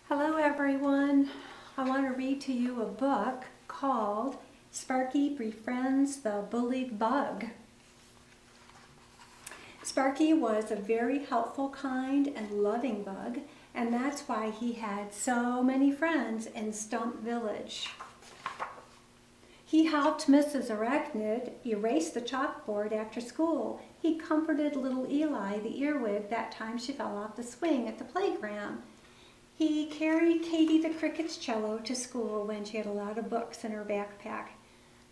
Hello everyone. I want to read to you a book called Sparky Befriends the Bullied Bug. Sparky was a very helpful, kind, and loving bug, and that's why he had so many friends in Stump Village. He helped Mrs. Arachnid erase the chalkboard after school. He comforted little Eli, the earwig, that time she fell off the swing at the playground. He carried Katie the cricket's cello to school when she had a lot of books in her backpack.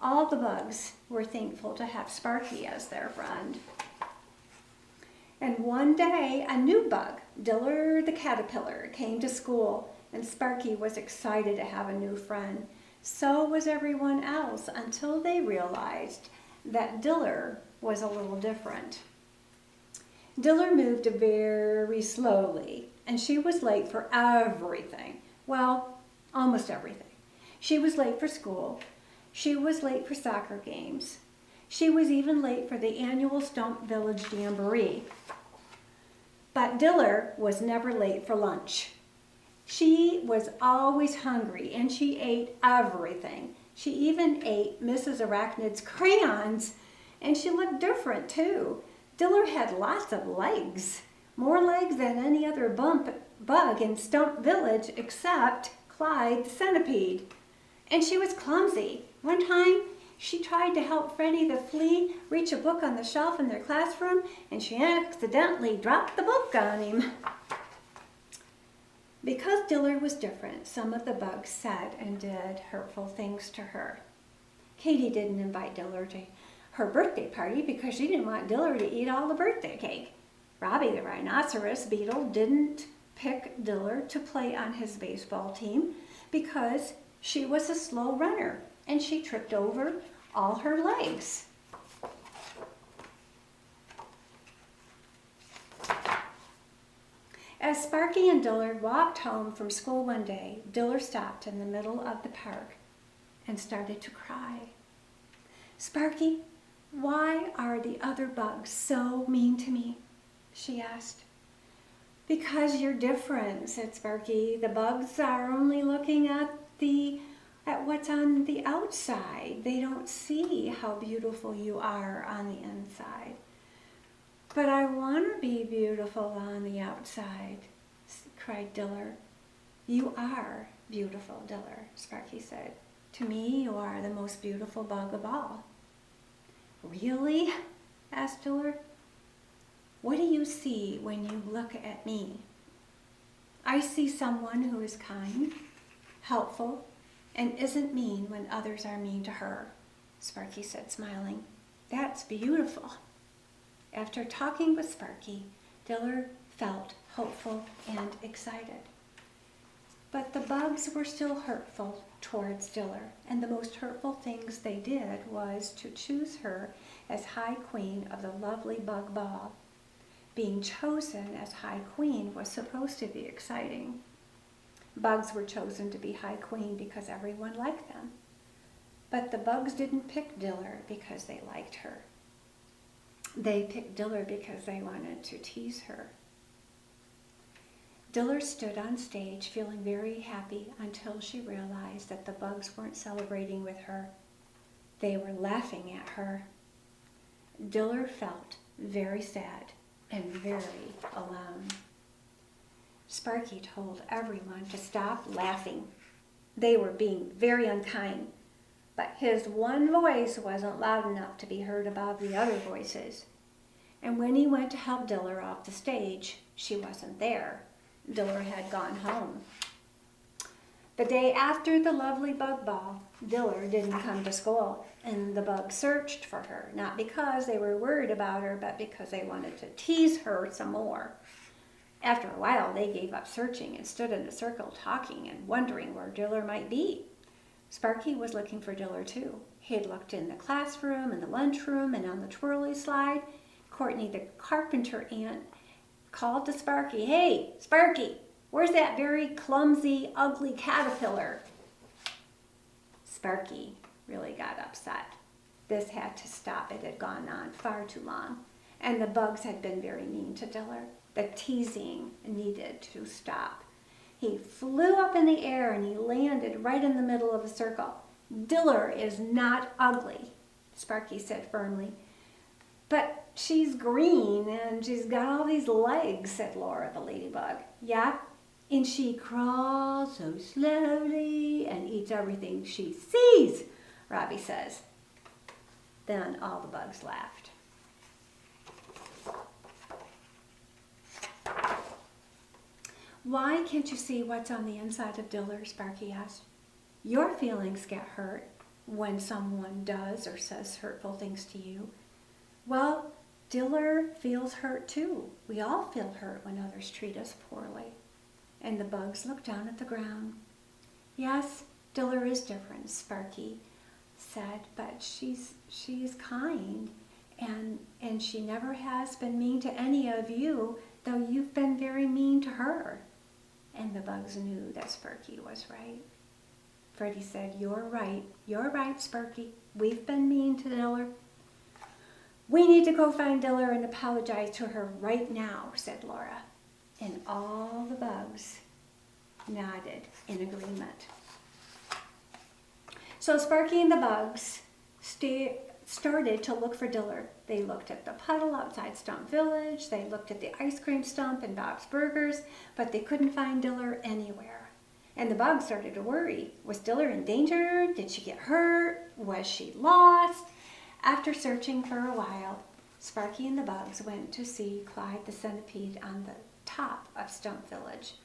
All the bugs were thankful to have Sparky as their friend. And one day, a new bug, Diller the caterpillar, came to school, and Sparky was excited to have a new friend. So was everyone else, until they realized that Diller was a little different. Diller moved very slowly, and she was late for everything. Well, almost everything. She was late for school. She was late for soccer games. She was even late for the annual Stump Village Jamboree. But Diller was never late for lunch. She was always hungry, and she ate everything. She even ate Mrs. Arachnid's crayons, and she looked different too. Diller had lots of legs, more legs than any other bug in Stump Village except Clyde the centipede. And she was clumsy. One time, she tried to help Freddie the flea reach a book on the shelf in their classroom, and she accidentally dropped the book on him. Because Diller was different, some of the bugs said and did hurtful things to her. Katie didn't invite Diller to her birthday party because she didn't want Diller to eat all the birthday cake. Robbie the rhinoceros beetle didn't pick Diller to play on his baseball team because she was a slow runner and she tripped over all her legs. As Sparky and Diller walked home from school one day, Diller stopped in the middle of the park and started to cry. "Sparky, why are the other bugs so mean to me?" she asked. "Because you're different," said Sparky. "The bugs are only looking at what's on the outside. They don't see how beautiful you are on the inside." "But I want to be beautiful on the outside," cried Diller. "You are beautiful, Diller," Sparky said. "To me, you are the most beautiful bug of all." "Really?" asked Diller. "What do you see when you look at me?" "I see someone who is kind, helpful, and isn't mean when others are mean to her," Sparky said, smiling. "That's beautiful." After talking with Sparky, Diller felt hopeful and excited. But the bugs were still hurtful towards Diller, and the most hurtful things they did was to choose her as High Queen of the lovely bug ball. Being chosen as High Queen was supposed to be exciting. Bugs were chosen to be High Queen because everyone liked them. But the bugs didn't pick Diller because they liked her. They picked Diller because they wanted to tease her. Diller stood on stage feeling very happy until she realized that the bugs weren't celebrating with her. They were laughing at her. Diller felt very sad and very alone. Sparky told everyone to stop laughing. They were being very unkind, but his one voice wasn't loud enough to be heard above the other voices. And when he went to help Diller off the stage, she wasn't there. Diller had gone home. The day after the lovely bug ball, Diller didn't come to school, and the bugs searched for her, not because they were worried about her, but because they wanted to tease her some more. After a while, they gave up searching and stood in a circle talking and wondering where Diller might be. Sparky was looking for Diller too. He had looked in the classroom, in the lunchroom, and on the twirly slide. Courtney, the carpenter ant, called to Sparky, "Hey, Sparky, where's that very clumsy, ugly caterpillar?" Sparky really got upset. This had to stop. It had gone on far too long, and the bugs had been very mean to Diller. The teasing needed to stop. He flew up in the air and he landed right in the middle of the circle. "Diller is not ugly," Sparky said firmly. "But she's green and she's got all these legs," said Laura the ladybug. "Yeah, and she crawls so slowly and eats everything she sees," Robbie says. Then all the bugs laughed. "Why can't you see what's on the inside of Diller?" Sparky asked. "Your feelings get hurt when someone does or says hurtful things to you. Well, Diller feels hurt too. We all feel hurt when others treat us poorly." And the bugs looked down at the ground. "Yes, Diller is different," Sparky said, "but she's kind, and she never has been mean to any of you, though you've been very mean to her." And the bugs knew that Sparky was right. Freddie said, You're right, Sparky. We've been mean to Diller." "We need to go find Diller and apologize to her right now," said Laura. And all the bugs nodded in agreement. So Sparky and the bugs started to look for Diller. They looked at the puddle outside Stump Village. They looked at the ice cream stump and Bob's Burgers, but they couldn't find Diller anywhere. And the bugs started to worry. Was Diller in danger? Did she get hurt? Was she lost? After searching for a while, Sparky and the bugs went to see Clyde the centipede on the top of Stump Village.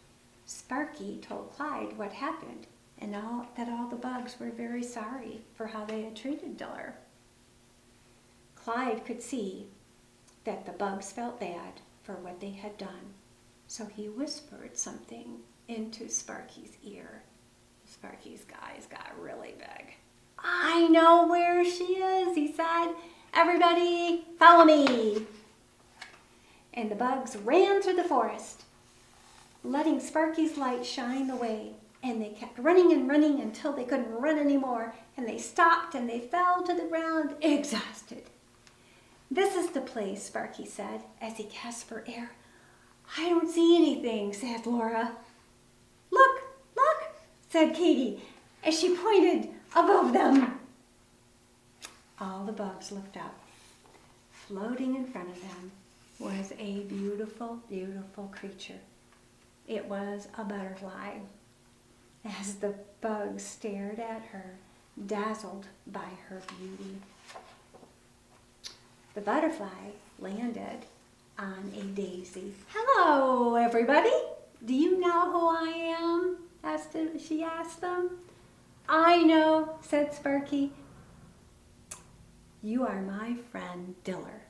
Sparky told Clyde what happened and that all the bugs were very sorry for how they had treated Diller. Clyde could see that the bugs felt bad for what they had done, so he whispered something into Sparky's ear. Sparky's eyes got really big. "I know where she is," he said. "Everybody, follow me." And the bugs ran through the forest, letting Sparky's light shine the way. And they kept running and running until they couldn't run anymore, and they stopped and they fell to the ground exhausted. "This is the place," Sparky said as he gasped for air. "I don't see anything," said Laura. Look, said Katie as she pointed above them. All the bugs looked up. Floating in front of them was a beautiful, beautiful creature. It was a butterfly. As the bugs stared at her, dazzled by her beauty. The butterfly landed on a daisy. "Hello, everybody. Do you know who I am?" she asked them. "I know," said Sparky. "You are my friend Diller."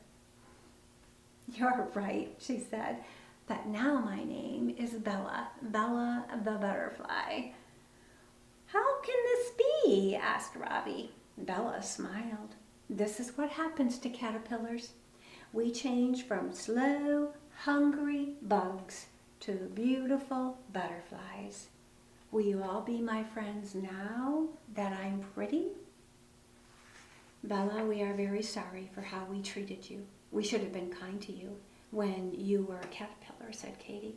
"You're right," she said. "But now my name is Bella the butterfly." "How can this be?" asked Robbie. Bella smiled. "This is what happens to caterpillars. We change from slow, hungry bugs to beautiful butterflies. Will you all be my friends now that I'm pretty?" "Bella, we are very sorry for how we treated you. We should have been kind to you when you were a caterpillar," said Katie.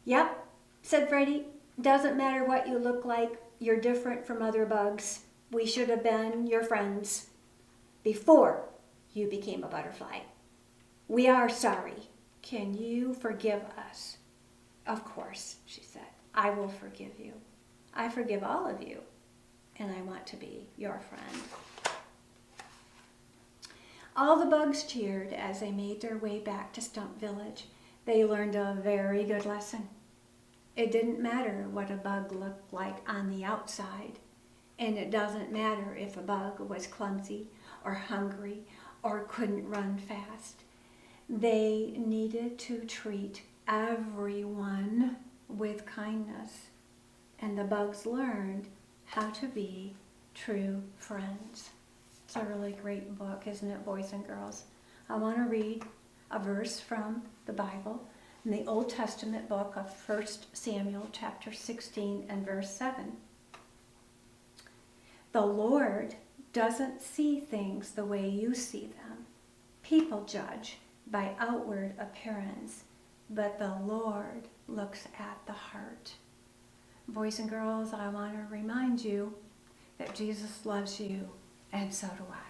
"Yep," said Freddie. "Doesn't matter what you look like. You're different from other bugs. We should have been your friends before you became a butterfly. We are sorry. Can you forgive us?" "Of course," she said. "I will forgive you. I forgive all of you, and I want to be your friend." All the bugs cheered as they made their way back to Stump Village. They learned a very good lesson. It didn't matter what a bug looked like on the outside, and it doesn't matter if a bug was clumsy or hungry or couldn't run fast. They needed to treat everyone with kindness, and the bugs learned how to be true friends. It's a really great book, isn't it, boys and girls? I want to read a verse from the Bible in the Old Testament book of 1 Samuel chapter 16 and verse 7. "The Lord doesn't see things the way you see them. People judge by outward appearance, but the Lord looks at the heart." Boys and girls, I want to remind you that Jesus loves you, and so do I.